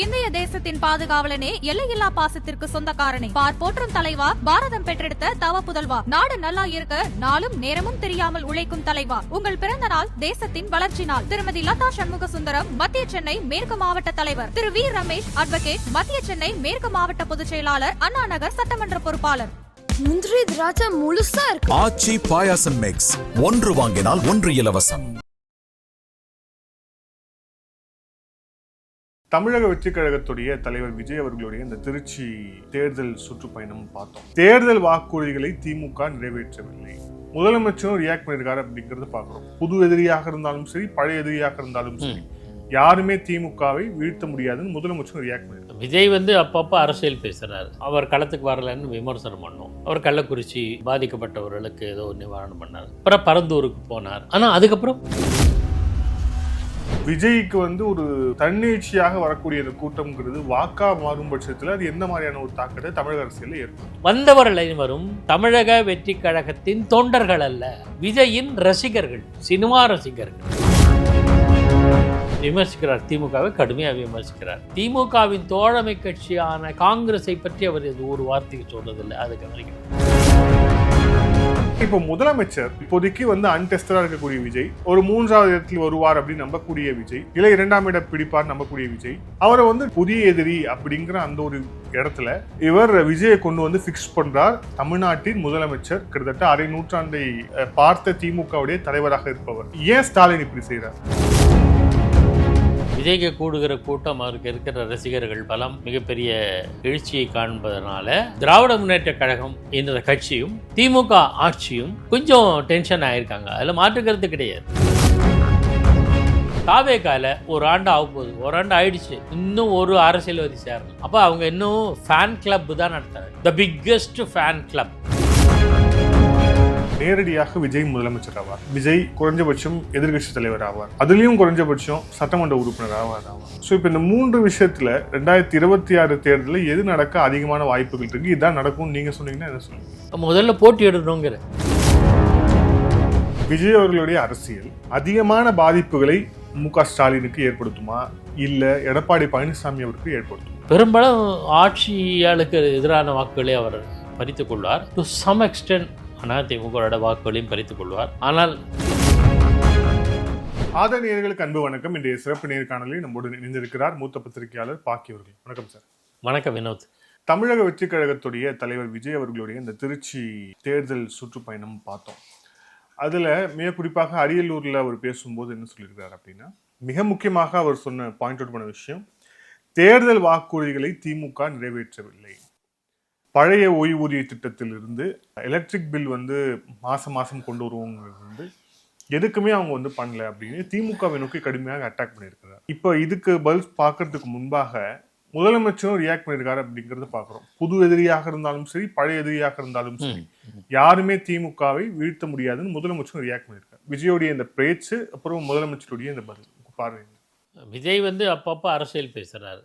இந்திய தேசத்தின் பாதுகாவலனே, எல்லையில்லா பாசத்திற்கு சொந்தக்காரனே, பார் போற்றும் தலைவா, பாரதம் பெற்றெடுத்த தவ புதல்வா, நாடு நல்லா இருக்க நாளும் நேரமும் தெரியாமல் உழைக்கும் தலைவா, உங்கள் பிறந்த நாள் தேசத்தின் வளர்ச்சி நாள். திருமதி லதா சண்முக சுந்தரம், மத்திய சென்னை மேற்கு மாவட்ட தலைவர். திரு வி ரமேஷ், அட்வொகேட், மத்திய சென்னை மேற்கு மாவட்ட பொதுச் செயலாளர், அண்ணா நகர் சட்டமன்ற பொறுப்பாளர். முந்திரி திராட்சை முழுசா இருக்கு. ஆச்சி பாயாசம் மிக்ஸ், ஒன்று வாங்கினால் ஒன்று இலவசம். தமிழக வெற்றிக் கழகத்துடைய தலைவர் விஜய் அவர்களுடைய இந்த திருச்சி தேர்தல் சுற்றுப்பயணம் பார்த்தோம். தேர்தல் வாக்குறுதிகளை திமுக நிறைவேற்றவில்லை. முதலமைச்சரும் ரியாக்ட் பண்ணிருக்காரு அப்படிங்கறது பாக்குறோம். புது எதிரியாக இருந்தாலும் சரி, பழைய எதிரியாக இருந்தாலும் சரி, யாருமே திமுகவை வீழ்த்த முடியாதுன்னு முதலமைச்சரும் ரியாக்ட் பண்ணிருக்காரு. விஜய் அப்பப்போ அரசியல் பேசுறாரு. அவர் களத்துக்கு வரலன்னு விமர்சனம் பண்ணோம். அவர் கள்ளக்குறிச்சி பாதிக்கப்பட்டவர்களுக்கு ஏதோ நிவாரணம் பண்ணார். அப்புறம் பரந்தூருக்கு போனார். ஆனா அதுக்கப்புறம் விஜய்க்கு ஒரு தன்னிச்சையாக வரக்கூடிய இந்த கூட்டம்ங்கிறது வாக்கா மாறும் பட்சத்தில் அது எந்த மாதிரியான ஒரு தாக்கத்தை தமிழக அரசியலில் ஏற்படும்? வந்தவர் அனைவரும் தமிழக வெற்றி கழகத்தின் தொண்டர்கள் அல்ல, விஜயின் ரசிகர்கள், சினிமா ரசிகர்கள். விமர்சிக்கிறார், திமுகவை கடுமையாக விமர்சிக்கிறார். திமுகவின் தோழமை கட்சியான காங்கிரஸை பற்றி அவர் ஒரு வார்த்தைக்கு சொல்றதில்லை. அது கவனிக்கணும். இப்போ முதலமைச்சர் இப்போதைக்கு அன்டெஸ்டடா இருக்கக்கூடிய விஜய் ஒரு 3வது இடத்தில் வருவார் அப்படின்னு நம்பக்கூடிய விஜய், இல்ல 2ஆம் இடம் பிடிப்பார் நம்பக்கூடிய விஜய், அவரை புதிய எதிரி அப்படிங்கிற அந்த ஒரு இடத்துல இவர் விஜயை கொண்டு பிக்ஸ் பண்றார். தமிழ்நாட்டின் முதலமைச்சர் கிட்டத்தட்ட அரை நூற்றாண்டை பார்த்த திமுகவுடைய தலைவராக இருப்பவர். ஏன் ஸ்டாலின் இப்படி செய்யறார்? விஜய்க்கு கூடுகிற கூட்டம், அவருக்கு இருக்கிற ரசிகர்கள் பலம், மிகப்பெரிய எழுச்சியை காண்பதனால திராவிட முன்னேற்ற கழகம் என்ற கட்சியும் திமுக ஆட்சியும் கொஞ்சம் டென்ஷன் ஆயிருக்காங்க. அதில் மாற்றுக்கிறது கிடையாது. தாவேகால ஒரு ஆண்டு ஆக போகுது, ஒரு ஆண்டு ஆயிடுச்சு, இன்னும் ஒரு அரசியல்வாதி சேரணும். அப்போ அவங்க இன்னும் ஃபேன் கிளப் தான் நடத்துறாங்க, த பிக்கெஸ்ட் ஃபேன் கிளப். நேரடியாக விஜய் முதலமைச்சர் ஆவார், விஜய் குறைஞ்சபட்சம் எதிர்கட்சி தலைவர் ஆவார், அதுலயும் குறைஞ்சபட்சம் சட்டமன்ற உறுப்பினர் ஆவார். ஸோ இப்போ இந்த 3 விஷயத்துல 2026 தேர்தலில் எது நடக்க அதிகமான வாய்ப்புகள் இருக்கு? இதான் நடக்கும் நீங்க சொன்னீங்கன்னா என்ன சொல்லுங்க? முதல்ல போட்டி எடுக்கணுங்கிற விஜய் அவர்களுடைய அரசியல் அதிகமான பாதிப்புகளை மு.க. ஸ்டாலினுக்கு ஏற்படுத்துமா, இல்ல எடப்பாடி பழனிசாமி அவருக்கு ஏற்படுத்துமா? பெரும்பாலும் ஆட்சியாளுக்கு எதிரான வாக்குகளை அவர் பறித்துக் கொள்வார். டு சம் எக்ஸ்டென்ட் அதிமுக வாக்குகளையும் பறித்துக் கொள்வார். ஆனால் ஆதரணியர்களுக்கு அன்பு வணக்கம். இன்றைய சிறப்பு நேர்காணலில் நம்மோடு இணைந்திருக்கிறார் மூத்த பத்திரிகையாளர் பாக்கி அவர்கள். வணக்கம் சார். வணக்கம் வினோத். தமிழக வெற்றிக் கழகத்துடைய தலைவர் விஜய் அவர்களுடைய இந்த திருச்சி தேர்தல் சுற்றுப்பயணம் பார்த்தோம். அதுல மிக குறிப்பாக அரியலூர்ல அவர் பேசும்போது என்ன சொல்லியிருக்கிறார் அப்படின்னா, மிக முக்கியமாக அவர் பாயிண்ட் அவுட் பண்ண விஷயம், தேர்தல் வாக்குறுதிகளை திமுக நிறைவேற்றவில்லை. பழைய ஓய்வூதிய திட்டத்திலிருந்து எலக்ட்ரிக் பில் மாசம் மாசம் கொண்டு வருவோங்கிறது எதுக்குமே அவங்க பண்ணல அப்படின்னு திமுகவை நோக்கி கடுமையாக அட்டாக் பண்ணியிருக்கிறார். இப்போ இதுக்கு பதில் பார்க்கறதுக்கு முன்பாக முதலமைச்சரும் ரியாக்ட் பண்ணியிருக்காரு அப்படிங்கறத பாக்குறோம். புது எதிரியாக இருந்தாலும் சரி, பழைய எதிரியாக இருந்தாலும் சரி, யாருமே திமுகவை வீழ்த்த முடியாதுன்னு முதலமைச்சரும் ரியாக்ட் பண்ணியிருக்காரு. விஜயோடைய இந்த பேச்சு, அப்புறம் முதலமைச்சருடைய இந்த பதில் பார்வை. விஜய் அப்பப்போ அரசியல் பேசுறாரு.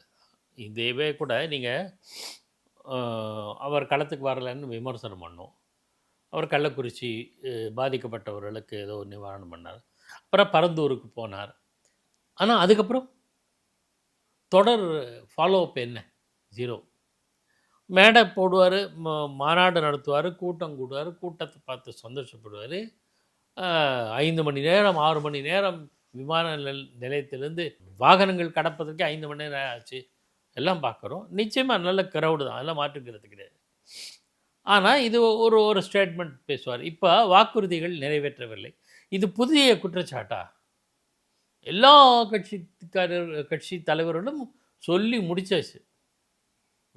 இதேவே கூட நீங்க அவர் களத்துக்கு வரலன்னு விமர்சனம் பண்ணோம். அவர் கள்ளக்குறிச்சி பாதிக்கப்பட்டவர்களுக்கு ஏதோ நிவாரணம் பண்ணார். அப்புறம் பரந்தூருக்கு போனார். ஆனால் அதுக்கப்புறம் தொடர் ஃபாலோ அப் என்ன? 0. மேடை போடுவார், மாநாடு நடத்துவார், கூட்டம் கூடுவார், கூட்டத்தை பார்த்து சந்தோஷப்படுவார். 5 மணி நேரம் 6 மணி நேரம் விமான நிலையத்திலேருந்து வாகனங்கள் கடப்பதற்கு 5 மணி நேரம் ஆச்சு. எல்லாம் பார்க்குறோம். நிச்சயமாக நல்ல க்ரௌடு தான், அதெல்லாம் மாற்றுக்கிறது கிடையாது. ஆனால் இது ஒரு ஸ்டேட்மெண்ட் பேசுவார். இப்போ வாக்குறுதிகள் நிறைவேற்றவில்லை, இது புதிய குற்றச்சாட்டா? எல்லா கட்சி தலைவர்களும் சொல்லி முடிச்சாச்சு.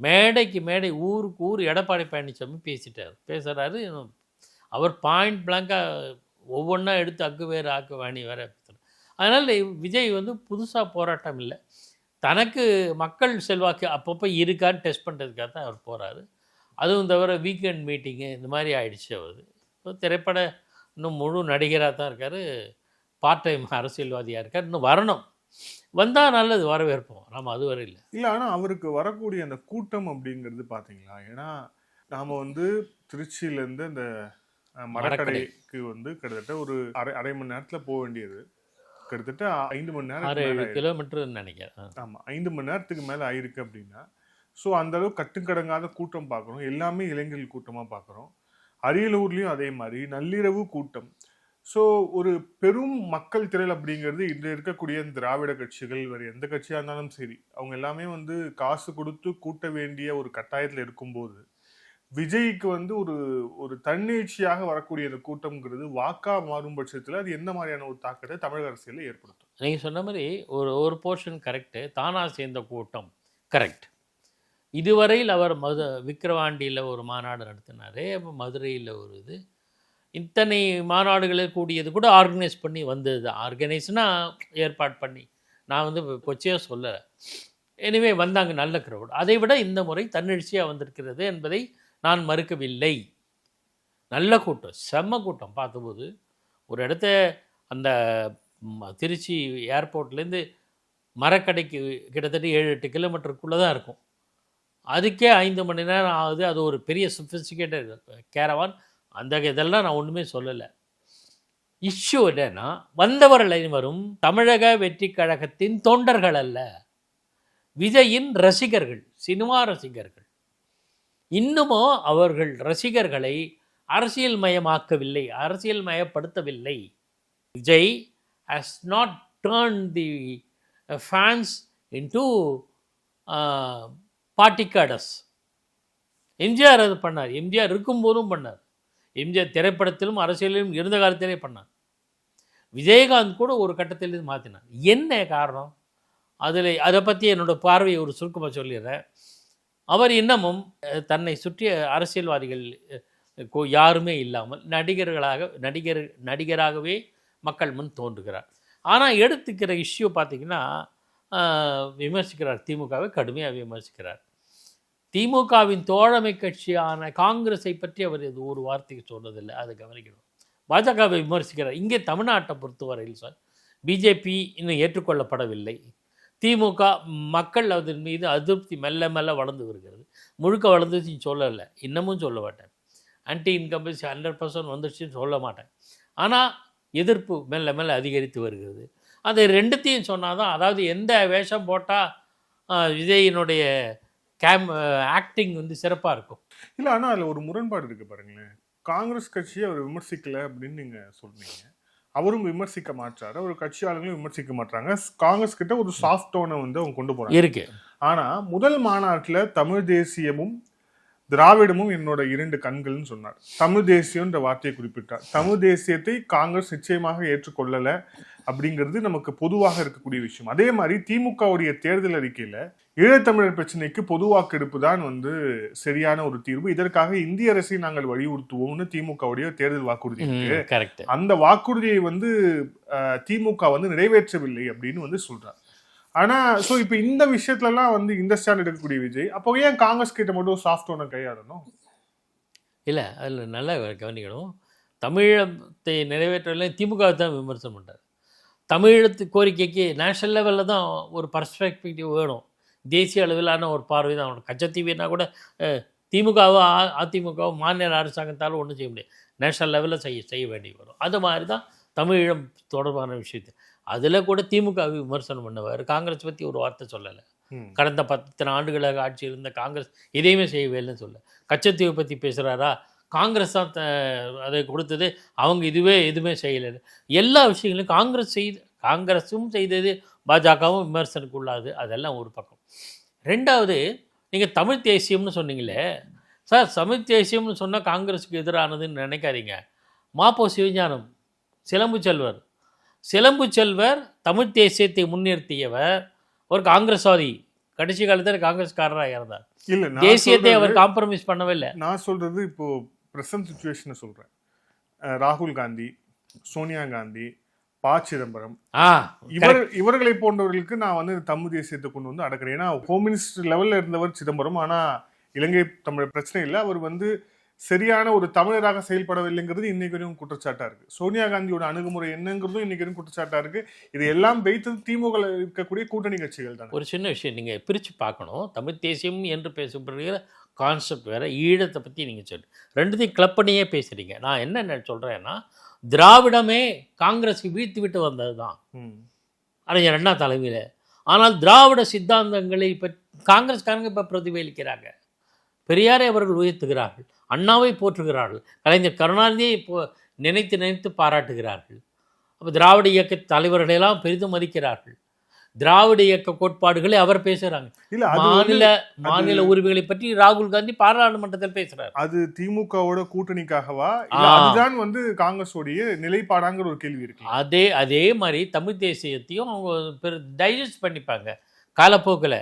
மேடைக்கு மேடை, ஊருக்கு ஊர் எடப்பாடி பழனிசாமி பேசுகிறாரு. அவர் பாயிண்ட் பிளாங்காக ஒவ்வொன்றா எடுத்து அக்கு வேறு ஆக்கு வாணி வேற பேசுகிறார். அதனால் விஜய் புதுசாக போராட்டம் இல்லை, தனக்கு மக்கள் செல்வாக்கு அப்பப்போ இருக்கான்னு டெஸ்ட் பண்ணுறதுக்காக தான் அவர் போகிறாரு. அதுவும் தவிர வீக்கெண்ட் மீட்டிங்கு இந்த மாதிரி ஆயிடுச்சு. அவர் திரைப்பட இன்னும் முழு நடிகராக தான் இருக்கார், பார்ட் டைம் அரசியல்வாதியாக இருக்கார். இன்னும் வரணும், வந்தால் நல்லது, வரவேற்போம். நாம் அது வரை இல்லை. ஆனால் அவருக்கு வரக்கூடிய அந்த கூட்டம் அப்படிங்கிறது பார்த்தீங்களா, ஏன்னா நாம் திருச்சியிலேருந்து அந்த மரக்கடைக்கு கிட்டத்தட்ட ஒரு அரை மணி நேரத்தில் போக வேண்டியது. கிட்டத்தட்ட 5 மணி 6-7 நேரம் மேல கிலோமீட்டர்னு நினைக்கிறேன். ஆமா 5 மணி நேரத்துக்கு மேல ஆயிருக்கு அப்படின்னா, ஸோ அந்த அளவு கட்டுக்கடங்காத கூட்டம் பார்க்குறோம். எல்லாமே இளைஞர்கள் கூட்டமா பார்க்குறோம். அரியலூர்லயும் அதே மாதிரி நள்ளிரவு கூட்டம். ஸோ ஒரு பெரும் மக்கள் திரள் அப்படிங்கிறது இன்று இருக்கக்கூடிய இந்த திராவிட கட்சிகள், வேறு எந்த கட்சியாக இருந்தாலும் சரி, அவங்க எல்லாமே வந்து காசு கொடுத்து கூட்ட வேண்டிய ஒரு கட்டாயத்தில் இருக்கும்போது, விஜய்க்கு வந்து ஒரு ஒரு தன்னிச்சையாக வரக்கூடிய இந்த கூட்டம்ங்கிறது வாக்கா மாறும் பட்சத்தில் அது எந்த மாதிரியான ஒரு தாக்கத்தை தமிழக அரசியலில் ஏற்படுத்தும்? நீங்கள் சொன்ன மாதிரி ஒரு போர்ஷன் கரெக்டு. தானா சேர்ந்த கூட்டம் கரெக்ட். இதுவரையில் அவர் விக்கிரவாண்டியில் ஒரு மாநாடு நடத்தினார். அப்போ மதுரையில் ஒரு இது, இத்தனை மாநாடுகளை கூடியது கூட ஆர்கனைஸ் பண்ணி வந்தது. ஆர்கனைஸ்னால் ஏற்பாடு பண்ணி, நான் வந்து கொச்சையாக சொல்லலை. எனிவே வந்தாங்க, நல்ல க்ரௌட். அதை விட இந்த முறை தன்னெழுச்சியாக வந்திருக்கிறது என்பதை நான் மறுக்கவில்லை. நல்ல கூட்டம், செம்ம கூட்டம். பார்த்தபோது ஒரு இடத்த அந்த திருச்சி ஏர்போர்ட்லேருந்து மரக்கடைக்கு கிட்டத்தட்ட 7-8 கிலோமீட்டருக்குள்ளே தான் இருக்கும். அதுக்கே 5 மணி நேரம் ஆகுது. அது ஒரு பெரிய சொஃபிஸ்டிகேட்டட் கேரவான். அந்த இதெல்லாம் நான் ஒன்றுமே சொல்லலை. இஷ்யூ என்னன்னா, வந்தவர்கள் அனைவரும் தமிழக வெற்றி கழகத்தின் தொண்டர்கள் அல்ல, விஜயின் ரசிகர்கள், சினிமா ரசிகர்கள். இன்னமும் அவர்கள் ரசிகர்களை அரசியல் மயமாக்கவில்லை, அரசியல் மயப்படுத்தவில்லை. Vijay has not turn the fans into party cadres. MGR அது பண்ணார். எம்ஜிஆர் இருக்கும்போதும் பண்ணார். எம்ஜிஆர் திரைப்படத்திலும் அரசியலிலும் இருந்த காலத்திலே பண்ணார். விஜயகாந்த் கூட ஒரு கட்டத்திலிருந்து மாற்றினார். என்ன காரணம்? அதை பற்றி என்னோட பார்வையை ஒரு சுருக்கமாக சொல்லிடுறேன். அவர் இன்னமும் தன்னை சுற்றிய அரசியல்வாதிகள் யாருமே இல்லாமல் நடிகராகவே மக்கள் முன் தோன்றுகிறார். ஆனால் எடுத்துக்கிற இஷ்யூ பார்த்திங்கன்னா விமர்சிக்கிறார். திமுகவை கடுமையாக விமர்சிக்கிறார். திமுகவின் தோழமை கட்சியான காங்கிரஸை பற்றி அவர் இது ஒரு வார்த்தைக்கு சொன்னதில்லை. அதை கவனிக்கணும். பாஜகவை விமர்சிக்கிறார். இங்கே தமிழ்நாட்டை பொறுத்தவரையில் சார், பிஜேபி இன்னும் ஏற்றுக்கொள்ளப்படவில்லை. திமுக மக்கள் அதன் மீது அதிருப்தி மெல்ல மெல்ல வளர்ந்து வருகிறது. முழுக்க வளர்ந்துச்சுன்னு சொல்லலை, இன்னமும் சொல்ல மாட்டேன். ஆன்டி இன்கம்பன்சி 100% வந்துடுச்சுன்னு சொல்ல மாட்டேன். ஆனால் எதிர்ப்பு மெல்ல மெல்ல அதிகரித்து வருகிறது. அது ரெண்டுத்தையும் சொன்னால் தான், அதாவது எந்த வேஷம் போட்டால் விஜயினுடைய ஆக்டிங் வந்து சிறப்பாக இருக்கும். இல்லை, ஆனால் அதில் ஒரு முரண்பாடு இருக்குது பாருங்களேன். காங்கிரஸ் கட்சியை அவர் விமர்சிக்கலை அப்படின்னு நீங்கள் சொல்றீங்க. அவரும் விமர்சிக்க மாட்டாரு, அவர் கட்சி ஆளுங்களும் விமர்சிக்க மாட்டாங்க. காங்கிரஸ் கிட்ட ஒரு சாஃப்ட் டோனை வந்து அவங்க கொண்டு போறாங்க இருக்கு. ஆனால் முதல் மாநாட்டில் தமிழ் தேசியமும் திராவிடமும் என்னோட 2 கண்கள்னு சொன்னார். தமிழ் தேசியம்ன்ற வார்த்தையை குறிப்பிட்டார். தமிழ் தேசியத்தை காங்கிரஸ் நிச்சயமாக ஏற்றுக்கொள்ளலை அப்படிங்கிறது நமக்கு பொதுவாக இருக்கக்கூடிய விஷயம். அதே மாதிரி திமுகவுடைய தேர்தல் அறிக்கையில் ஈழத்தமிழர் பிரச்சனைக்கு பொது வாக்கெடுப்பு தான் வந்து சரியான ஒரு தீர்வு, இதற்காக இந்திய அரசை நாங்கள் வலியுறுத்துவோம்னு திமுகவுடைய தேர்தல் வாக்குறுதி இருக்கு. அந்த வாக்குறுதியை வந்து திமுக வந்து நிறைவேற்றவில்லை அப்படின்னு வந்து சொல்றார். ஆனா ஸோ இப்போ இந்த விஷயத்துலலாம் வந்து இந்த ஸ்டாண்ட் எடுக்கக்கூடிய விஜய், அப்போ ஏன் காங்கிரஸ் கிட்ட மட்டும் சாஃப்ட் ஒன்று கையாடணும்? இல்லை, அதில் நல்லா கவனிக்கணும். தமிழத்தை நிறைவேற்றவில்லை திமுக தான் விமர்சனம் பண்ணுறாரு. தமிழத்து கோரிக்கைக்கு நேஷனல் லெவலில் தான் ஒரு பர்ஸ்பெக்டிவ் வேணும், தேசிய அளவிலான ஒரு பார்வை தான் வேணும். கச்சத்தீவுனா கூட திமுகவோ அதிமுகவோ மாநில அரசாங்கத்தால் ஒன்றும் செய்ய முடியாது, நேஷனல் லெவலில் செய்ய வேண்டி வரும். அது மாதிரி தான் தமிழீழம் தொடர்பான விஷயத்தை அதில் கூட திமுக விமர்சனம் பண்ணுவார். காங்கிரஸ் பற்றி ஒரு வார்த்தை சொல்லலை. கடந்த 10 ஆண்டுகளாக ஆட்சி இருந்த காங்கிரஸ் எதையுமே செய்யவேன்னு சொல்ல. கச்சத்தீவை பற்றி பேசுகிறாரா? காங்கிரஸ் தான் அதை கொடுத்தது, அவங்க எதுவுமே செய்யலை. எல்லா விஷயங்களையும் காங்கிரஸும் செய்தது, பாஜகவும் விமர்சனத்துக்கு உள்ளாது. அதெல்லாம் ஒரு பக்கம். ரெண்டாவது, நீங்கள் தமிழ் தேசியம்னு சொன்னீங்களே சார், தமிழ் தேசியம்னு சொன்னால் காங்கிரஸுக்கு எதிரானதுன்னு நினைக்காதீங்க. மாப்போ சிவஞானம், சிலம்பு செல்வர் தமிழ் தேசியத்தை முன்னிறுத்தியவர், ஒரு காங்கிரஸ்வாதி, கடைசி காலத்தில் காங்கிரஸ்காரராக இருந்தார். இல்லை, தேசியத்தை அவர் காம்ப்ரமைஸ் பண்ணவே இல்லை. நான் சொல்றது இப்போ பிரசன்ட் சிச்சுவேஷனை சொல்றேன். ராகுல் காந்தி, சோனியா காந்தி, ப. சிதம்பரம், இவர்களை போன்றவர்களுக்கு நான் வந்து தமிழ் தேசியத்தை கொண்டு வந்து அடக்கிறேன். ஏன்னா ஹோம் மினிஸ்டர் லெவல்ல இருந்தவர் சிதம்பரம். ஆனா இலங்கை தமிழ் பிரச்சனை இல்லை, அவர் வந்து சரியான ஒரு தமிழராக செயல்படவில்லைங்கிறது இன்னைக்கு வரையும் குற்றச்சாட்டா இருக்கு. சோனியா காந்தியோட அணுகுமுறை என்னங்கிறதும் இன்னைக்கு வரையும் குற்றச்சாட்டா இருக்கு. இது எல்லாம் வைத்தது திமுக இருக்கக்கூடிய கூட்டணி கட்சிகள் தான். ஒரு சின்ன விஷயம் நீங்க பிரிச்சு பார்க்கணும். தமிழ் தேசியம் என்று பேசப்படுகிற கான்செப்ட் வேற, ஈழத்தை பத்தி நீங்க சொல்லு ரெண்டுத்தையும் கிளப் பண்ணியே பேசுறீங்க. நான் என்ன சொல்றேன்னா, திராவிடமே காங்கிரஸை வீழ்த்தி விட்டு வந்தது தான் ம். அறிஞர் அண்ணா தலைமையில். ஆனால் திராவிட சித்தாந்தங்களை காங்கிரஸ்காரங்க இப்போ பிரதிபலிக்கிறாங்க. பெரியாரை அவர்கள் உயர்த்துகிறார்கள், அண்ணாவை போற்றுகிறார்கள், கலைஞர் கருணாநிதியை நினைத்து நினைத்து பாராட்டுகிறார்கள். அப்போ திராவிட இயக்க தலைவர்களெல்லாம் பெரிதும் மதிக்கிறார்கள். திராவிட இயக்க கோட்பாடுகளை அவர் பேசுகிறாங்க. இல்ல அது மாநில உரிமைகளை பற்றி ராகுல் காந்தி பாராளுமன்றத்தில் பேசுறாரு. அது திமுகவோட கூட்டணிக்காகவா இல்ல அதுதான் காங்கிரஸோடைய நிலைப்பாடாங்கிற ஒரு கேள்வி இருக்கு. அதே மாதிரி தமிழ் தேசியத்தையும் அவங்க டைஜஸ்ட் பண்ணிப்பாங்க காலப்போக்கில்.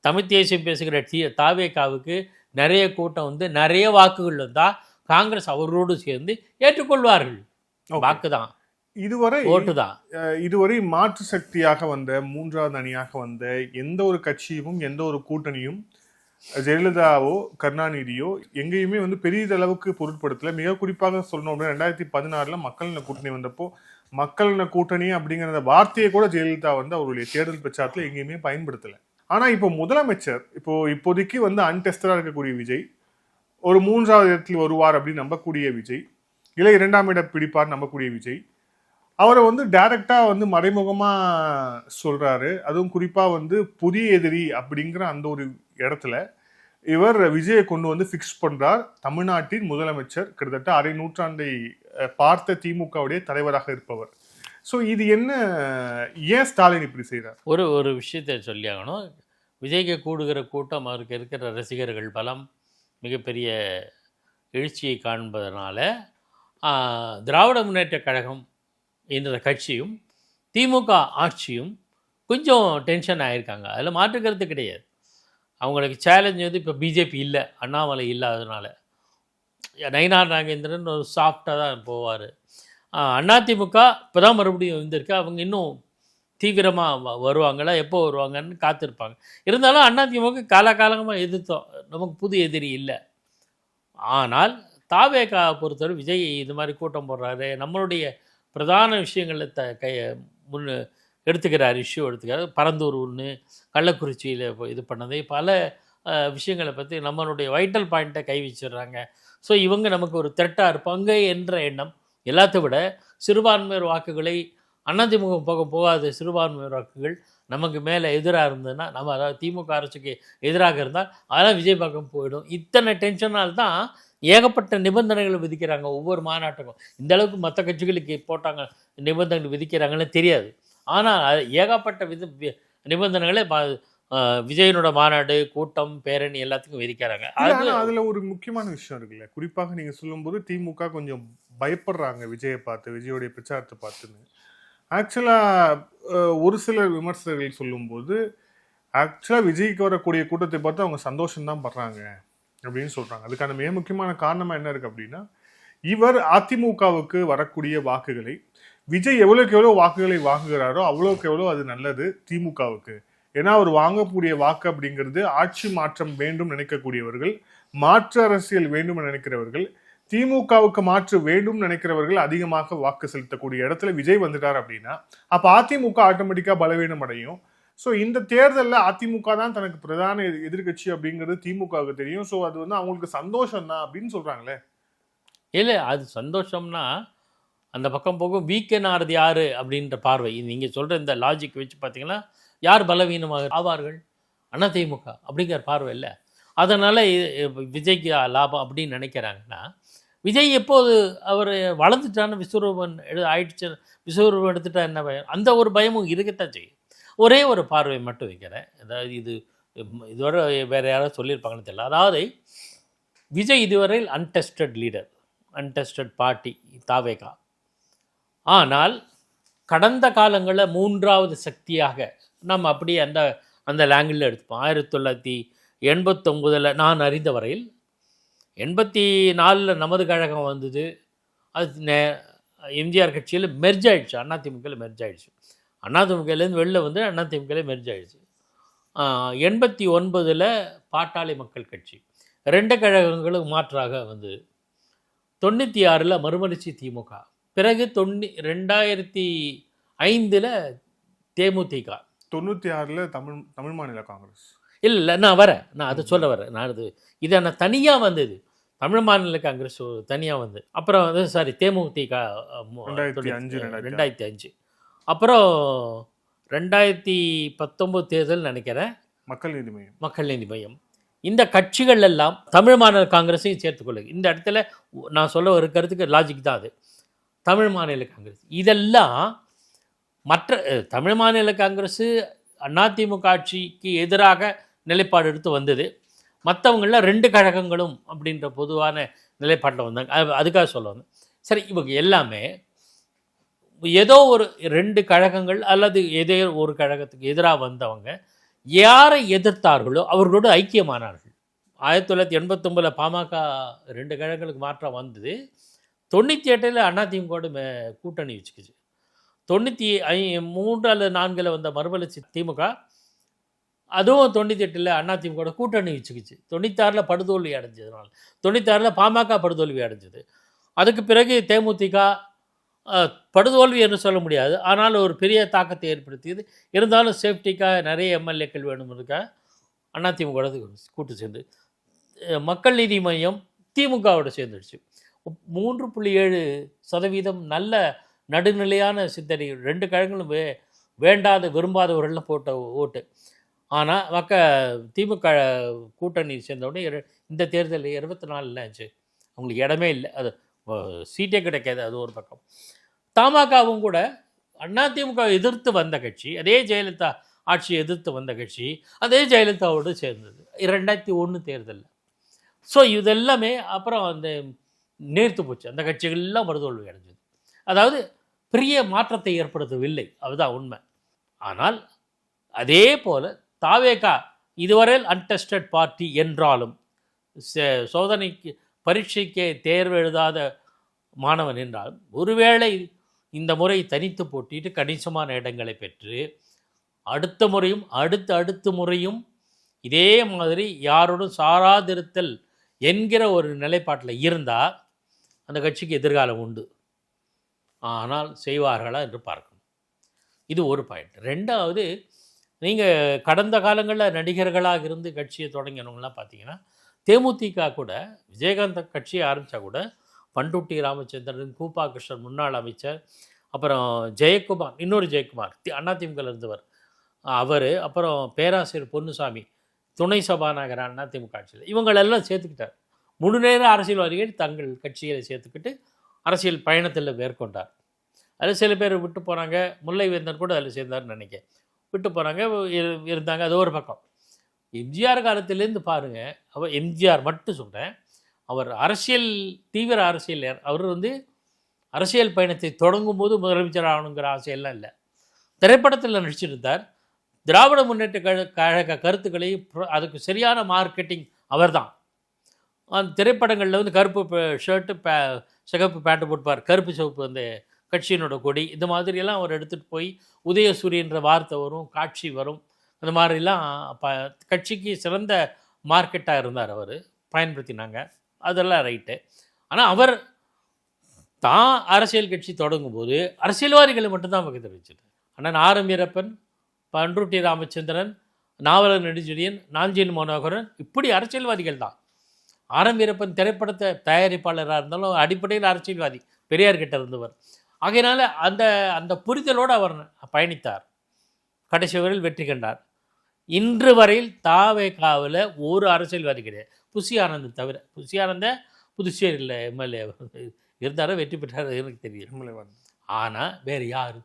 தமிழ் தேசியம் பேசுகிற தாவேகாவுக்கு நிறைய கூட்டம் நிறைய வாக்குகள் வந்தால் காங்கிரஸ் அவரோடு சேர்ந்து ஏற்றுக்கொள்வார்கள். வாக்கு தான், இதுவரை மாற்று சக்தியாக வந்த மூன்றாவது அணியாக வந்த எந்த ஒரு கட்சியும் எந்த ஒரு கூட்டணியும் ஜெயலலிதாவோ கருணாநிதியோ எங்கேயுமே பெரியதளவுக்கு பொருட்படுத்தல. மிக குறிப்பாக சொல்லணும் அப்படின்னா 2016 மக்கள் நல கூட்டணி வந்தப்போ மக்கள் நல கூட்டணி அப்படிங்கிற வார்த்தையை கூட ஜெயலலிதா அவருடைய தேர்தல் பிரச்சாரத்தில் எங்கேயுமே பயன்படுத்தல. ஆனா இப்போ முதலமைச்சர் இப்போதைக்கு அன்டெஸ்டடா இருக்கக்கூடிய விஜய், ஒரு 3வது இடத்தில் வருவார் அப்படின்னு நம்பக்கூடிய விஜய், இல்லை 2ஆம் இடம் பிடிப்பார் நம்பக்கூடிய விஜய், அவரை டைரக்டா மறைமுகமா சொல்றாரு. அதுவும் குறிப்பா புதிய எதிரி அப்படிங்கிற அந்த ஒரு இடத்துல இவர் விஜயை கொண்டு ஃபிக்ஸ் பண்றார். தமிழ்நாட்டின் முதலமைச்சர், கிட்டத்தட்ட அரை நூற்றாண்டை பார்த்த திமுகவுடைய தலைவராக இருப்பவர். ஸோ இது என்ன, ஏன் ஸ்டாலின் இப்படி செய்யறார்? ஒரு விஷயத்தை சொல்லி ஆகணும். விஜய்க்கு கூடுகிற கூட்டம், அவருக்கு இருக்கிற ரசிகர்கள் பலம், மிகப்பெரிய எழுச்சியை காண்பதனால திராவிட முன்னேற்ற கழகம் என்ற கட்சியும் திமுக ஆட்சியும் கொஞ்சம் டென்ஷன் ஆகியிருக்காங்க. அதில் மாற்றுக்கிறது கிடையாது. அவங்களுக்கு சேலஞ்ச் இப்போ பிஜேபி இல்லை, அண்ணாமலை இல்லாததுனால. நயினார் நாகேந்திரன் ஒரு சாஃப்டாக தான் போவார். அதிமுக இப்போ தான் மறுபடியும் வந்திருக்கு. அவங்க இன்னும் தீவிரமாக வருவாங்களா, எப்போ வருவாங்கன்னு காத்திருப்பாங்க. இருந்தாலும் அதிமுக காலகாலமாக எதிர்த்தோம், நமக்கு புது எதிரி இல்லை. ஆனால் தாவேகா பொறுத்தவரை விஜய் இது மாதிரி கூட்டம் போடுறாரு, நம்மளுடைய பிரதான விஷயங்களில் முன்னு எடுத்துக்கிறார், இஷ்யூ எடுத்துக்கிறார். பரந்தூர் ஒன்று, கள்ளக்குறிச்சியில் இது பண்ணதை, பல விஷயங்களை பற்றி நம்மளுடைய வைட்டல் பாயிண்ட்டை கை வச்சிடுறாங்க. ஸோ இவங்க நமக்கு ஒரு த்ரெட்டாக இருப்பாங்க என்ற எண்ணம். எல்லாத்த விட சிறுபான்மையர் வாக்குகளை அதிமுக போகாத சிறுபான்மையர் வாக்குகள் நமக்கு மேலே எதிராக இருந்ததுன்னா, நம்ம அதாவது திமுக அரசுக்கு எதிராக இருந்தால் அதெல்லாம் விஜய் பக்கம் போயிடும். இத்தனை டென்ஷனால் தான் ஏகப்பட்ட நிபந்தனைகளை விதிக்கிறாங்க ஒவ்வொரு மாநாட்டுக்கும். இந்த அளவுக்கு மற்ற கட்சிகளுக்கு போட்டாங்க நிபந்தனைகள் விதிக்கிறாங்கன்னு தெரியாது. ஆனால் ஏகப்பட்ட நிபந்தனைகளை விஜயனோட மாநாடு, கூட்டம், பேரணி எல்லாத்துக்கும் விதிக்கிறாங்க. அதுல ஒரு முக்கியமான விஷயம் இருக்குல்ல, குறிப்பாக நீங்க சொல்லும்போது திமுக கொஞ்சம் பயப்படுறாங்க விஜயை பார்த்து, விஜயோடைய பிரச்சாரத்தை பார்த்துன்னு. ஆக்சுவலா ஒரு சில விமர்சகர்கள் சொல்லும்போது ஆக்சுவலா விஜய்க்கு வரக்கூடிய கூட்டத்தை பார்த்து அவங்க சந்தோஷம்தான் படுறாங்க அப்படின்னு சொல்றாங்க. அதுக்கான மிக முக்கியமான காரணமா என்ன இருக்கு அப்படின்னா, இவர் அதிமுகவுக்கு வரக்கூடிய வாக்குகளை விஜய் எவ்வளவுக்கு எவ்வளவு வாக்குகளை வாங்குகிறாரோ அவ்வளவுக்கு எவ்வளவு அது நல்லது திமுகவுக்கு. ஏன்னா அவர் வாங்கக்கூடிய வாக்கு அப்படிங்கிறது ஆட்சி மாற்றம் வேண்டும் நினைக்கக்கூடியவர்கள், மாற்று அரசியல் வேண்டும் நினைக்கிறவர்கள், திமுகவுக்கு மாற்று வேண்டும் நினைக்கிறவர்கள் அதிகமாக வாக்கு செலுத்தக்கூடிய இடத்துல விஜய் வந்துட்டார் அப்படின்னா அப்ப அதிமுக ஆட்டோமேட்டிக்கா பலவீனம் அடையும். ஸோ இந்த தேர்தலில் அதிமுக தான் தனக்கு பிரதான எதிர்கட்சி அப்படிங்கிறது திமுகவுக்கு தெரியும். ஸோ அது அவங்களுக்கு சந்தோஷம் தான் அப்படின்னு சொல்றாங்களே. இல்லை, அது சந்தோஷம்னா அந்த பக்கம் போகும் வீக்கனாகிறது யாரு அப்படின்ற பார்வை. நீங்கள் சொல்கிற இந்த லாஜிக் வச்சு பார்த்தீங்கன்னா யார் பலவீனமாக ஆவார்கள்? அதிமுக அப்படிங்கிற பார்வை இல்லை. அதனால் விஜய்க்கு லாபம் அப்படின்னு நினைக்கிறாங்கன்னா, விஜய் எப்போது அவர் வளர்ந்துட்டான்னு விஸ்வரூபன் ஆயிடுச்சு, விஸ்வரூபம் எடுத்துட்டா என்ன பயம்? அந்த ஒரு பயமும் இருக்கத்தான் செய்யும். ஒரே ஒரு பார்வை மட்டும் வைக்கிறேன். அதாவது இதுவரை வேறு யாராவது சொல்லியிருப்பாங்கன்னு தெரியல. அதாவது விஜய் இதுவரையில் அன்டெஸ்டட் லீடர், அன்டெஸ்டட் பார்ட்டி தாவேகா. ஆனால் கடந்த காலங்களில் 3வது சக்தியாக நம்ம அப்படியே அந்த லாங்கில் எடுத்துப்போம். 1989 நான் அறிந்த வரையில் 84 நமது கழகம் வந்தது. அது எம்ஜிஆர் கட்சியில் மெர்ஜ் ஆயிடுச்சு, அதிமுகவில் மெர்ஜ் ஆயிடுச்சு. அதிமுகலேருந்து வெளில வந்து அதிமுகவில் மெர்ஜ் ஆயிடுச்சு. 89 பாட்டாளி மக்கள் கட்சி 2 கழகங்களுக்கு மாற்றாக வந்து 96 மறுமலர்ச்சி திமுக, பிறகு 2005 தேமுதிக, 96 தமிழ் மாநில காங்கிரஸ். இல்லை நான் அதை சொல்ல வரேன். நான் இதை நான் தனியாக வந்தது. தமிழ் மாநில காங்கிரஸ் தனியாக வந்து அப்புறம் வந்து தேமுதிக 2005 அப்புறம் 2019 தேர்தல் நினைக்கிறேன் மக்கள் நீதி மையம் இந்த கட்சிகள் எல்லாம் தமிழ் மாநில காங்கிரஸையும் சேர்த்துக்கொள்ளுங்க. இந்த இடத்துல நான் சொல்ல ஒரு கருத்துக்கு லாஜிக் தான் அது. தமிழ் மாநில காங்கிரஸ் இதெல்லாம் மற்ற தமிழ் மாநில காங்கிரஸ் அதிமுக ஆட்சிக்கு எதிராக நிலைப்பாடு எடுத்து வந்தது. மற்றவங்களில் 2 கழகங்களும் அப்படின்ற பொதுவான நிலைப்பாட்டில் வந்தாங்க. அதுக்காக சொல்ல வந்தேன். சரி, இவங்க எல்லாமே ஏதோ ஒரு 2 கழகங்கள் அல்லது ஏதோ ஒரு கழகத்துக்கு எதிராக வந்தவங்க யாரை எதிர்த்தார்களோ அவர்களோடு ஐக்கியமானார்கள். 1989 பாமக 2 கழகங்களுக்கு மாற்றம் வந்தது. 98 அதிமுகவோட கூட்டணி வச்சுக்கிச்சு. 93 அல்லது 4 வந்த மறுமலர்ச்சி திமுக அதுவும் 98 அதிமுக கூட்டணி வச்சுக்கிச்சு. 96 படுதோல்வி அடைஞ்சதுனால 96 பாமக படுதோல்வி அடைஞ்சது. அதுக்கு பிறகு தேமுதிக படுதோல்வி என்று சொல்ல முடியாது, ஆனால் ஒரு பெரிய தாக்கத்தை ஏற்படுத்தியது. இருந்தாலும் சேஃப்டிக்காக நிறைய எம்எல்ஏக்கள் வேணும்னுக்காக அதிமுக கூட்டு சேர்ந்து மக்கள் நீதி மையம் திமுகவோட சேர்ந்துடுச்சு. 3.7% நல்ல நடுநிலையான சிந்தனை. 2 கழகங்களும் வேண்டாத விரும்பாதவர்கள்லாம் போட்ட ஓட்டு. ஆனால் திமுக கூட்டணி சேர்ந்தவுடனே இந்த தேர்தலில் 24 ஆச்சு. அவங்களுக்கு இடமே இல்லை, அது சீட்டே கிடைக்காது. அது ஒரு பக்கம். தமாகவும் கூட அதிமுக எதிர்த்து வந்த கட்சி, அதே ஜெயலலிதா ஆட்சியை எதிர்த்து வந்த கட்சி, அதே ஜெயலலிதாவோடு சேர்ந்தது 2001 தேர்தலில். ஸோ இதெல்லாமே அப்புறம் அந்த நேர்த்து போச்சு. அந்த கட்சிகள்லாம் மறுதோல்வி அடைஞ்சது. அதாவது பெரிய மாற்றத்தை ஏற்படுத்தவில்லை, அதுதான் உண்மை. ஆனால் அதே போல் தாவேகா இதுவரையில் அன்டெஸ்டட் பார்ட்டி என்றாலும் சோதனைக்கு பரீட்சைக்கே தேர்வு எழுதாத மாணவன் என்றாலும் ஒருவேளை இந்த முறை தனித்து போட்டிட்டு கணிசமான இடங்களை பெற்று அடுத்த முறையும் அடுத்த முறையும் இதே மாதிரி யாரோடும் சாராதிருத்தல் என்கிற ஒரு நிலைப்பாட்டில் இருந்தால் அந்த கட்சிக்கு எதிர்காலம் உண்டு. ஆனால் செய்வார்களா என்று பார்க்கணும். இது ஒரு பாயிண்ட். 2வது, நீங்கள் கடந்த காலங்களில் நடிகர்களாக இருந்து கட்சியை தொடங்கினவங்களாம் பார்த்தீங்கன்னா தேமுதிக கூட விஜயகாந்த் கட்சியை ஆரம்பித்தா கூட பண்டுட்டி ராமச்சந்திரன், கூப்பா கிருஷ்ணன் முன்னாள் அமைச்சர், அப்புறம் ஜெயக்குமார், இன்னொரு ஜெயக்குமார் அதிமுக இருந்தவர் அவர், அப்புறம் பேராசிரியர் பொன்னுசாமி துணை சபாநாயகர் அதிமுக ஆட்சியில், இவங்களெல்லாம் சேர்த்துக்கிட்டார். முழுநேர அரசியல்வாதிகள் தங்கள் கட்சிகளை சேர்த்துக்கிட்டு அரசியல் பயணத்தில் மேற்கொண்டார். அதில் சில பேர் விட்டு போகிறாங்க. முல்லைவேந்தன் கூட அதில் சேர்ந்தார்னு நினைக்கிறேன். விட்டு போகிறாங்க, இருந்தாங்க. அது ஒரு பக்கம். எம்ஜிஆர் காலத்திலேருந்து பாருங்கள், அவர் எம்ஜிஆர் மட்டும் சொல்கிறேன், அவர் தீவிர அரசியல். அவர் அரசியல் பயணத்தை தொடங்கும் போது முதலமைச்சர் ஆகணுங்கிற ஆசையெல்லாம் இல்லை. திரைப்படத்தில் நடிச்சிருந்தார். திராவிட முன்னேற்ற கழக கருத்துக்களை அதுக்கு சரியான மார்க்கெட்டிங் அவர் தான். அந்த திரைப்படங்களில் கருப்பு ஷர்ட்டு சிகப்பு பேண்ட்டு போட்டுப்பார், கருப்பு சிவப்பு அந்த கட்சியினோட கொடி, இந்த மாதிரியெல்லாம் அவர் எடுத்துகிட்டு போய் உதயசூரியன்ற வார்த்தை வரும், காட்சி வரும், அந்த மாதிரிலாம் கட்சிக்கு சிறந்த மார்க்கெட்டாக இருந்தார். அவர் பயன்படுத்தினாங்க, அதெல்லாம் ரைட்டு. ஆனால் அவர் தான் அரசியல் கட்சி தொடங்கும்போது அரசியல்வாதிகளை மட்டும்தான் பக்கத்தில் வச்சுட்டு, அண்ணன் ஆர்.எம். வீரப்பன், பண்ருட்டி ராமச்சந்திரன், நாவலர் நெடுஞ்செழியன், நாஞ்சில் மனோகரன், இப்படி அரசியல்வாதிகள் தான். ஆர்.எம். வீரப்பன் திரைப்படத்தை தயாரிப்பாளராக இருந்தாலும் அடிப்படையில் அரசியல்வாதி, பெரியார்கிட்ட இருந்தவர். ஆகையினால அந்த புரிதலோடு அவர் பயணித்தார். கடைசி வரையில் வெற்றி கண்டார். இன்று வரையில் தாவேகாவில் ஒரு அரசியல்வாதி கிடையாது, புசி ஆனந்த் தவிர. புசி ஆனந்த புதுச்சேரியில் எம்எல்ஏ இருந்தாரோ வெற்றி பெற்றார் எனக்கு தெரியும். ஆனால் வேறு யார்?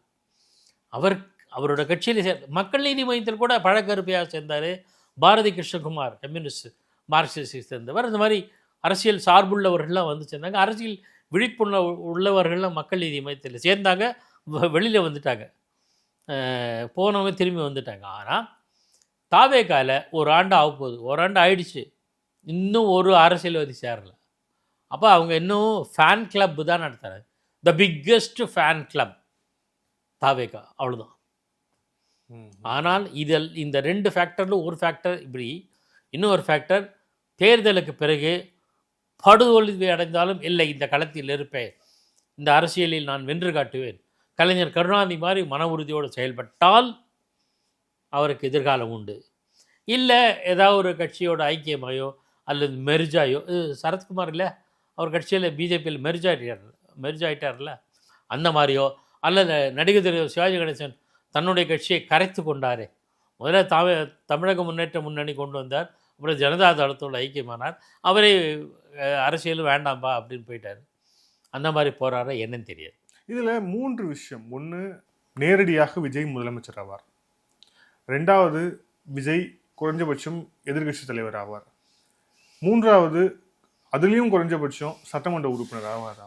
அவரோட கட்சியில் மக்கள் நீதி மையத்தில் கூட பழக்கருப்பையாக சேர்ந்தார். பாரதி கிருஷ்ணகுமார் கம்யூனிஸ்ட் மார்க்சிஸ்ட் சேர்ந்தவர். இந்த மாதிரி அரசியல் சார்புள்ளவர்கள்லாம் சேர்ந்தாங்க. அரசியல் உள்ளவர்கள்லாம் மக்கள் நீதி மையத்தில் சேர்ந்தாங்க, வெளியில் வந்துட்டாங்க, போனவங்க திரும்பி வந்துட்டாங்க. ஆனால் தாவேகால ஒரு ஆண்டு ஆகப்போகுது, ஓராண்டு ஆயிடுச்சு, இன்னும் ஒரு அரசியல்வாதி சேரலை. அப்போ அவங்க இன்னும் ஃபேன் கிளப் தான் நடத்துகிறாங்க. த பிக்கெஸ்ட் ஃபேன் கிளப் தாவேகா, அவ்வளோதான். ஆனால் இந்த 2 ஃபேக்டரில் ஒரு ஃபேக்டர் இப்படி, இன்னொரு ஃபேக்டர் தேர்தலுக்கு பிறகு படுதோல்வி அடைந்தாலும் இல்லை, இந்த களத்தில் இருப்பேன், இந்த அரசியலில் நான் வென்று காட்டுவேன், கலைஞர் கருணாநிதி மாதிரி மன உறுதியோடு செயல்பட்டால் அவருக்கு எதிர்காலம் உண்டு. இல்லை ஏதாவது ஒரு கட்சியோட ஐக்கியமாயோ அல்லது மெர்ஜாயோ, சரத்குமார் இல்லை அவர் கட்சியில் பிஜேபியில் மெர்ஜ் ஆகிட்டார்ல, அந்த மாதிரியோ, அல்லது நடிகர் திரு சிவாஜி கணேசன் தன்னுடைய கட்சியை கரைத்து கொண்டாரே, முதல்ல தமிழக முன்னேற்ற முன்னணி கொண்டு வந்தார், அப்புறம் ஜனதா தளத்தோடு ஐக்கியமானார், அவரே அரசியலும் வேண்டாம்பா அப்படின்னு போயிட்டார். அந்த மாதிரி போகிறாரா என்னன்னு தெரியாது. இதில் 3 விஷயம். ஒன்று, நேரடியாக விஜய் முதலமைச்சர் ஆவார். 2வது, விஜய் குறைஞ்சபட்சம் எதிர்க்கட்சி தலைவர் ஆவார். 3வது, அதுலேயும் குறைஞ்சபட்சம் சட்டமன்ற உறுப்பினர் ஆவார்.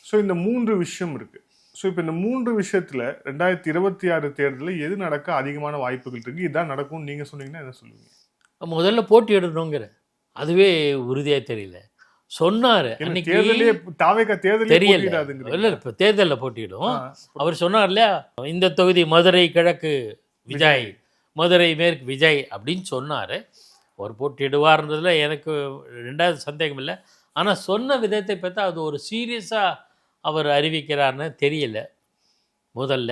ஸோ இந்த 3 விஷயம் இருக்குது. ஸோ இப்போ இந்த 3 விஷயத்தில் 2026 தேர்தலில் எது நடக்க அதிகமான வாய்ப்புகள் இருக்குது? இதுதான் நடக்கும்னு நீங்கள் சொன்னீங்கன்னா என்ன சொல்லுவீங்க? முதல்ல போட்டி எடுக்கணுங்கிற அதுவே உறுதியாக தெரியல. சொன்னார் தேர்தலே தெரியல, இல்லை இப்போ தேர்தலில் போட்டியிடும். அவர் சொன்னார் இல்லையா, இந்த தொகுதி மதுரை கிழக்கு விஜய், மதுரை மேற்கு விஜய் அப்படின்னு சொன்னார். அவர் போட்டியிடுவார்ன்றதுல எனக்கு 2வது சந்தேகம் இல்லை. ஆனால் சொன்ன விதத்தை பார்த்தா அது ஒரு சீரியஸாக அவர் அறிவிக்கிறார்னு தெரியல. முதல்ல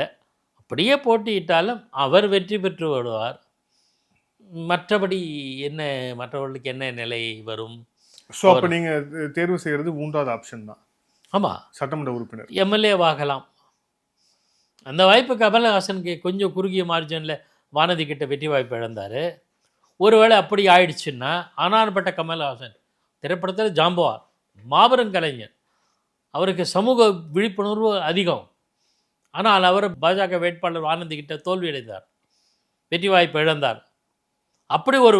அப்படியே போட்டியிட்டாலும் அவர் வெற்றி பெற்று வருவார். மற்றபடி என்ன, மற்றவர்களுக்கு என்ன நிலை வரும்? ஸோ அப்போ நீங்கள் தேர்வு செய்கிறது 3வது ஆப்ஷன் தான். ஆமாம், சட்டமன்ற உறுப்பினர், எம்எல்ஏவாகலாம். அந்த வாய்ப்பு கமலஹாசனுக்கு கொஞ்சம் குறுகிய மார்ஜினில் வானதி கிட்ட வெற்றி வாய்ப்பு இழந்தார். ஒருவேளை அப்படி ஆயிடுச்சுன்னா ஆனான்பட்ட கமலஹாசன் திரைப்படத்தில் ஜாம்பவார், மாபெரும் கலைஞர், அவருக்கு சமூக விழிப்புணர்வு அதிகம். ஆனால் அவர் பாஜக வேட்பாளர் வானதி கிட்ட தோல்வி அடைந்தார், வெற்றி வாய்ப்பு இழந்தார். அப்படி ஒரு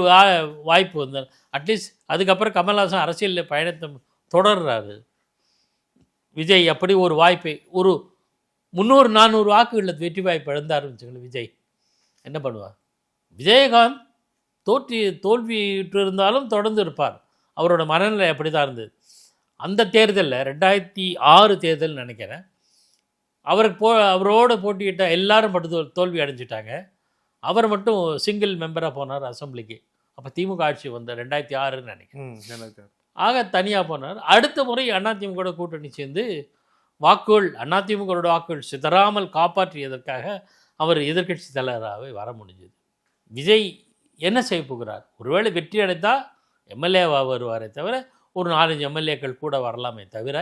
வாய்ப்பு வந்தார். அட்லீஸ்ட் அதுக்கப்புறம் கமல்ஹாசன் அரசியலில் பயணத்தை தொடர்றாரு. விஜய் அப்படி ஒரு வாய்ப்பை, ஒரு 300-400 வாக்குகளில் வெற்றி வாய்ப்பு இழந்தாருன்னு வச்சுக்கோங்களேன். விஜய் என்ன பண்ணுவார்? விஜயகாந்த் தோல்வியுற்று இருந்தாலும் தொடர்ந்து இருப்பார். அவரோட மனநிலை அப்படி தான் இருந்தது. அந்த தேர்தலில் 2006 தேர்தல் நினைக்கிறேன், அவரோடு போட்டியிட்ட எல்லாரும் மட்டும் தோல்வி அடைஞ்சிட்டாங்க. அவர் மட்டும் சிங்கிள் மெம்பராக போனார் அசம்பிளிக்கு. அப்போ திமுக ஆட்சி வந்த 2006 நினைக்கிறேன். ஆக தனியாக போனார். அடுத்த முறை அதிமுக கூட்டணி சேர்ந்து வாக்குகள், அதிமுகவோட வாக்குகள் சிதறாமல் காப்பாற்றியதற்காக அவர் எதிர்க்கட்சி தலைவராகவே வர முடிஞ்சது. விஜய் என்ன செய்ய போகிறார்? ஒருவேளை வெற்றி அடைந்தால் எம்எல்ஏவாக வருவாரே தவிர ஒரு 4-5 எம்எல்ஏக்கள் கூட வரலாமே தவிர,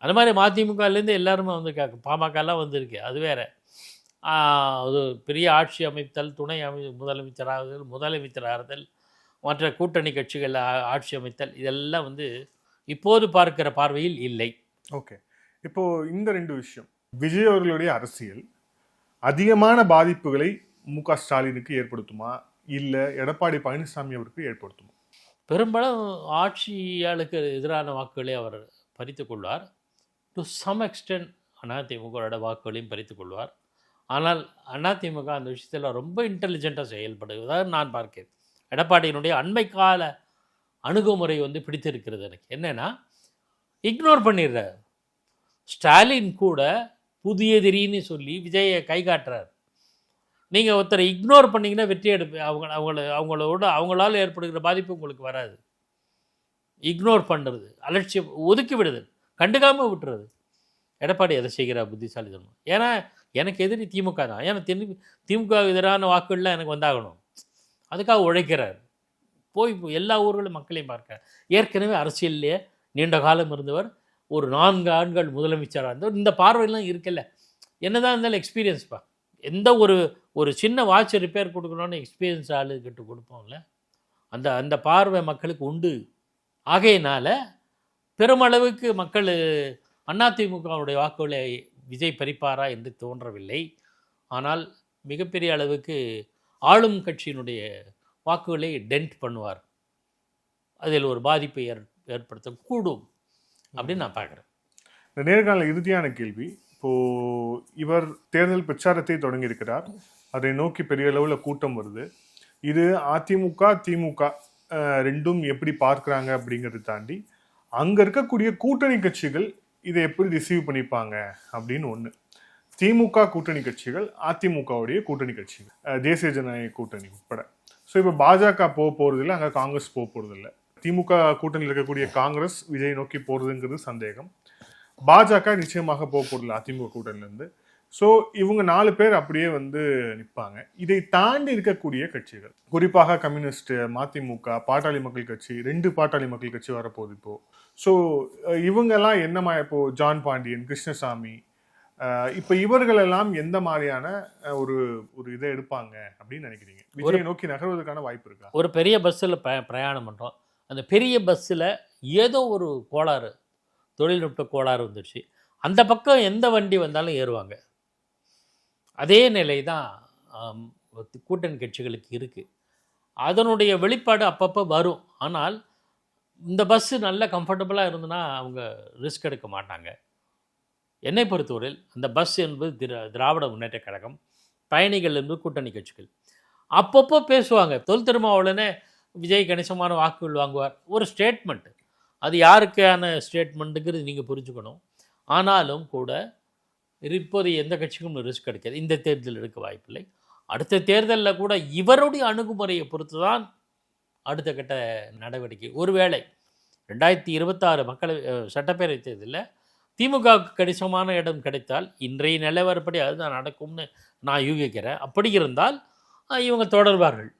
அந்த மாதிரி மதிமுகலேருந்து எல்லாருமே வந்திருக்காங்க, பாமகலாம் வந்திருக்கு, அது வேறு. அது பெரிய ஆட்சி அமைத்தல், துணை முதலமைச்சராகுதல், மற்ற கூட்டணி கட்சிகள் ஆட்சி அமைத்தல், இதெல்லாம் இப்போது பார்க்கிற பார்வையில் இல்லை. ஓகே, இப்போது இந்த 2 விஷயம், விஜய் அவர்களுடைய அரசியல் அதிகமான பாதிப்புகளை மு.க. ஸ்டாலினுக்கு ஏற்படுத்துமா, இல்லை எடப்பாடி பழனிசாமி அவருக்கு ஏற்படுத்துமா? பெரும்பாலும் ஆட்சியாளுக்கு எதிரான வாக்குகளை அவர் பறித்து கொள்வார். டு சம் எக்ஸ்டென்ட் அதிமுகவோட வாக்குகளையும் பறித்து கொள்வார். ஆனால் அதிமுக அந்த விஷயத்தில் ரொம்ப இன்டெலிஜென்ட்டாக செயல்படுவதாக நான் பார்க்கிறேன். எடப்பாடியினுடைய அண்மை கால அணுகுமுறை பிடித்திருக்கிறது எனக்கு. என்னென்னா, இக்னோர் பண்ணிடுறார். ஸ்டாலின் கூட புதிய எதிரின்னு சொல்லி விஜயை கை காட்டுறார். நீங்கள் ஒருத்தரை இக்னோர் பண்ணிங்கன்னா வெற்றி அவங்களால ஏற்படுகிற பாதிப்பு உங்களுக்கு வராது. இக்னோர் பண்ணுறது, அலட்சியம், ஒதுக்கி விடுதல், கண்டுக்காமல் விட்டுறது. எடப்பாடி அதை செய்கிற புத்திசாலித்தனம். ஏன்னா எனக்கு எதிரி திமுக தான். ஏன்னா திமுக எதிரான வாக்குகள்லாம் எனக்கு வந்தாகணும், அதுக்காக உழைக்கிறார். போய் எல்லா ஊர்களும் மக்களையும் பார்க்கிறார். ஏற்கனவே அரசியல்லையே நீண்ட காலம் இருந்தவர், ஒரு 4 ஆண்டுகள் முதலமைச்சராக இருந்தவர். இந்த பார்வையெல்லாம் இருக்குல்ல, என்னதான் இருந்தாலும் எக்ஸ்பீரியன்ஸ்ப்பா. எந்த ஒரு சின்ன வாட்ச் ரிப்பேர் கொடுக்கணும்னு எக்ஸ்பீரியன்ஸ் ஆளுக்கிட்ட கொடுப்போம்ல, அந்த பார்வை மக்களுக்கு உண்டு. ஆகையினால பெருமளவுக்கு மக்கள் அதிமுகவுடைய வாக்குகளை விஜய் பறிப்பாரா என்று தோன்றவில்லை. ஆனால் மிகப்பெரிய அளவுக்கு ஆளும் கட்சியினுடைய வாக்குகளை டென்ட் பண்ணுவார். அதில் ஒரு பாதிப்பை ஏற்படுத்தக்கூடும் அப்படின்னு நான் பார்க்குறேன். இந்த நேர்காணல் இறுதியான கேள்வி, இப்போது இவர் தேர்தல் பிரச்சாரத்தை தொடங்கியிருக்கிறார், அதை நோக்கி பெரிய அளவில் கூட்டம் வருது. இது அதிமுக திமுக ரெண்டும் எப்படி பார்க்குறாங்க அப்படிங்கிறத தாண்டி அங்கே இருக்கக்கூடிய கூட்டணி கட்சிகள் இதை எப்படி ரிசீவ் பண்ணிப்பாங்க அப்படின்னு ஒன்று. திமுக கூட்டணி கட்சிகள், அதிமுகவுடைய கூட்டணி கட்சிகள், தேசிய ஜனநாயக கூட்டணி உட்பட. ஸோ இப்போ பாஜக போகிறதில்ல, அங்கே காங்கிரஸ் போகிறதில்ல. திமுக கூட்டணியில் இருக்கக்கூடிய காங்கிரஸ் விஜய் நோக்கி போகிறதுங்கிறது சந்தேகம். பாஜக நிச்சயமாக போகிறதில்ல அதிமுக கூட்டணியிலேருந்து. ஸோ இவங்க 4 பேர் அப்படியே வந்து நிற்பாங்க. இதை தாண்டி இருக்கக்கூடிய கட்சிகள், குறிப்பாக கம்யூனிஸ்ட், மதிமுக, பாட்டாளி மக்கள் கட்சி, 2 பாட்டாளி மக்கள் கட்சி வரப்போகுது இப்போ. ஸோ இவங்கெல்லாம் என்னமா, இப்போ ஜான் பாண்டியன், கிருஷ்ணசாமி, இப்போ இவர்களெல்லாம் எந்த மாதிரியான ஒரு ஒரு இதை எடுப்பாங்க அப்படின்னு நினைக்கிறீங்க? விஜயை நோக்கி நகர்வதற்கான வாய்ப்பு இருக்கா? ஒரு பெரிய பஸ்ஸில் பிரயாணம் பண்ணுறோம். அந்த பெரிய பஸ்ஸில் ஏதோ ஒரு கோளாறு, தொழில்நுட்ப கோளாறு வந்துடுச்சு. அந்த பக்கம் எந்த வண்டி வந்தாலும் ஏறுவாங்க. அதே நிலை தான் கூட்டணி கட்சிகளுக்கு இருக்குது. அதனுடைய வெளிப்பாடு அப்பப்போ வரும். ஆனால் இந்த பஸ்ஸு நல்ல கம்ஃபர்டபுளாக இருந்ததுன்னா அவங்க ரிஸ்க் எடுக்க மாட்டாங்க. என்னை பொறுத்தவரையில் அந்த பஸ் என்பது திராவிட முன்னேற்ற கழகம், பயணிகள் என்பது கூட்டணி கட்சிகள். அப்பப்போ பேசுவாங்க. தொல் திருமாவளவனே விஜய் கணிசமான வாக்குகள் வாங்குவார், ஒரு ஸ்டேட்மெண்ட். அது யாருக்கான ஸ்டேட்மெண்ட்டுங்கிறது நீங்கள் புரிஞ்சுக்கணும். ஆனாலும் கூட இப்போது எந்த கட்சிக்கும் ரிஸ்க் எடுக்காது. இந்த தேர்தல் எடுக்க வாய்ப்பில்லை. அடுத்த தேர்தலில் கூட இவருடைய அணுகுமுறையை பொறுத்து தான் அடுத்த கட்ட நடவடிக்கை. ஒருவேளை 2026 மக்களவை சட்டப்பேரவை தேர்தலில் திமுகவுக்கு கணிசமான இடம் கிடைத்தால், இன்றைய நிலவரப்படி அதுதான் நடக்கும்னு நான் யூகிக்கிறேன். அப்படி இருந்தால் இவங்க தொடர்வார்கள்,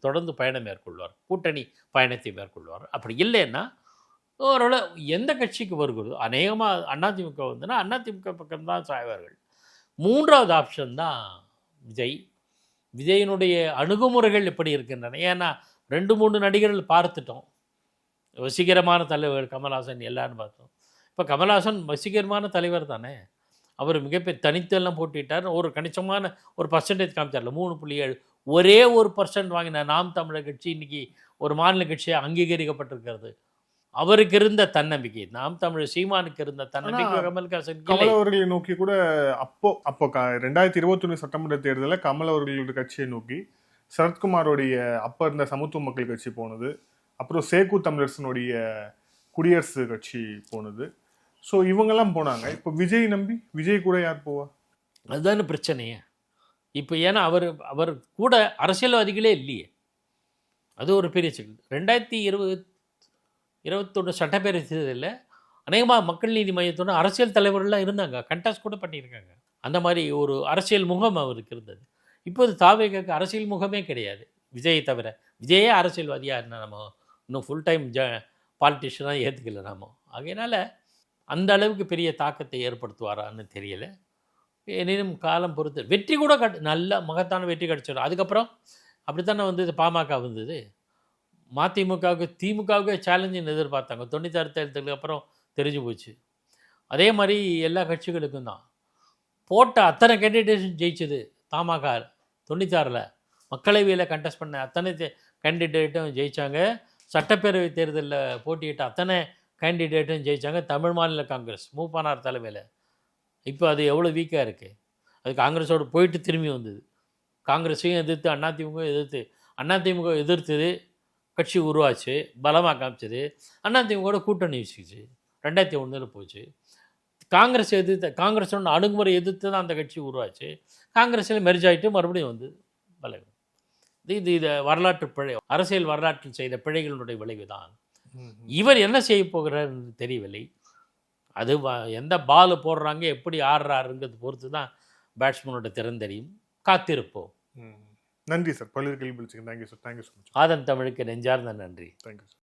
தொடர்ந்து பயணம் மேற்கொள்வார், கூட்டணி பயணத்தை மேற்கொள்வார். அப்படி இல்லைன்னா ஓரளவு எந்த கட்சிக்கு வருகிறதோ, அநேகமாக அதிமுக வந்துன்னா அதிமுக பக்கம்தான் சாய்வார்கள். 3வது ஆப்ஷன் தான் விஜய். விஜயினுடைய அணுகுமுறைகள் எப்படி இருக்கின்றன? ஏன்னா 2-3 நடிகர்கள் பார்த்துட்டோம். வசீகரமான தலைவர் கமல்ஹாசன் எல்லாரும் பார்த்தோம். இப்போ கமல்ஹாசன் வசீகரமான தலைவர் தானே. அவர் மிகப்பெரிய தனித்தெல்லாம் போட்டிட்டார். ஒரு கணிசமான ஒரு பர்சன்டேஜ் காமிச்சார்ல, 3.7. ஒரே 1% வாங்கின நாம் தமிழர் கட்சி இன்னைக்கு ஒரு மாநில கட்சியாக அங்கீகரிக்கப்பட்டிருக்கிறது. அவருக்கு இருந்த தன்னம்பிக்கை, நாம் தமிழர் சீமானுக்கு இருந்த தன்னம்பிக்கை கமல்ஹாசன் கமல் அவர்களை நோக்கி கூட அப்போ 2021 சட்டமன்ற தேர்தலில் கமல் அவர்களுடைய கட்சியை நோக்கி சரத்குமாரோடைய அப்போ இருந்த சமத்துவ மக்கள் கட்சி போனது, அப்புறம் சேகு தமிழரசனுடைய குடியரசு கட்சி போனது. ஸோ இவங்கெல்லாம் போனாங்க. இப்போ விஜய் நம்பி விஜய் கூட யார் போவா? அதுதானே பிரச்சனையே இப்போ. ஏன்னா அவர் கூட அரசியல்வாதிகளே இல்லையே. அது ஒரு பெரிய சிக்கல். 2021 சட்டப்பேரவை தேர்தலில் அநேகமாக மக்கள் நீதி மையத்தோட அரசியல் தலைவர்கள்லாம் இருந்தாங்க, கண்டெஸ்ட் கூட பண்ணியிருக்காங்க. அந்த மாதிரி ஒரு அரசியல் முகம் அவருக்கு இருந்தது. இப்போது தாவேகாக்கு அரசியல் முகமே கிடையாது, விஜயை தவிர. விஜயே அரசியல்வாதியாக இருந்தால் நம்ம இன்னும் ஃபுல் டைம் பாலிட்டிஷியனாக ஏற்றுக்கல நாம. ஆகையினால அந்த அளவுக்கு பெரிய தாக்கத்தை ஏற்படுத்துவாரான்னு தெரியலை. எனினும் காலம் பொறுத்து வெற்றி கூட நல்ல மகத்தான வெற்றி கிடச்சிடும். அதுக்கப்புறம் அப்படித்தானே வந்தது, பாமக வந்தது. மதிமுகவுக்கு திமுகவுக்கு சேலஞ்சுன்னு எதிர்பார்த்தாங்க. 96 தேர்தலுக்கு அப்புறம் தெரிஞ்சு போச்சு. அதே மாதிரி எல்லா கட்சிகளுக்கும் தான் போட்ட அத்தனை கேண்டிடேட்ஸும் ஜெயிச்சது தமாக. 96 மக்களவையில் கண்டெஸ்ட் பண்ண அத்தனை கேண்டிடேட்டும் ஜெயித்தாங்க. சட்டப்பேரவை தேர்தலில் போட்டியிட்ட அத்தனை கேண்டிடேட்டும் ஜெயித்தாங்க. தமிழ் மாநில காங்கிரஸ் மூப்பனார் தலைமையில். இப்போ அது எவ்வளோ வீக்காக இருக்குது. அது காங்கிரஸோடு போயிட்டு திரும்பி வந்தது. காங்கிரஸையும் எதிர்த்து அதிமுக எதிர்த்தது, கட்சி உருவாச்சு, பலமாக காமிச்சது. அதிமுக கூட்டணி வச்சுக்கிச்சு, 2001 போச்சு. காங்கிரஸோட அணுகுமுறை எதிர்த்து தான் அந்த கட்சி உருவாச்சு. காங்கிரஸில் மெர்ஜ் ஆகிட்டு மறுபடியும் வந்து பலகம். இது வரலாற்று பிழை, அரசியல் வரலாற்றில் செய்த பிழைகளுடைய விளைவு தான். இவர் என்ன செய்ய போகிறார் தெரியவில்லை. அது எந்த பால் போடுறாங்க, எப்படி ஆடுறாருங்கிறது பொறுத்து தான் பேட்ஸ்மேனோட திறந்தறியும். காத்திருப்போம். நன்றி சார், பல்வேறு கேள்வி. Thank you sir. Thank you so much. Aadhan தமிழுக்கு நெஞ்சார்ந்த நன்றி. Thank you sir.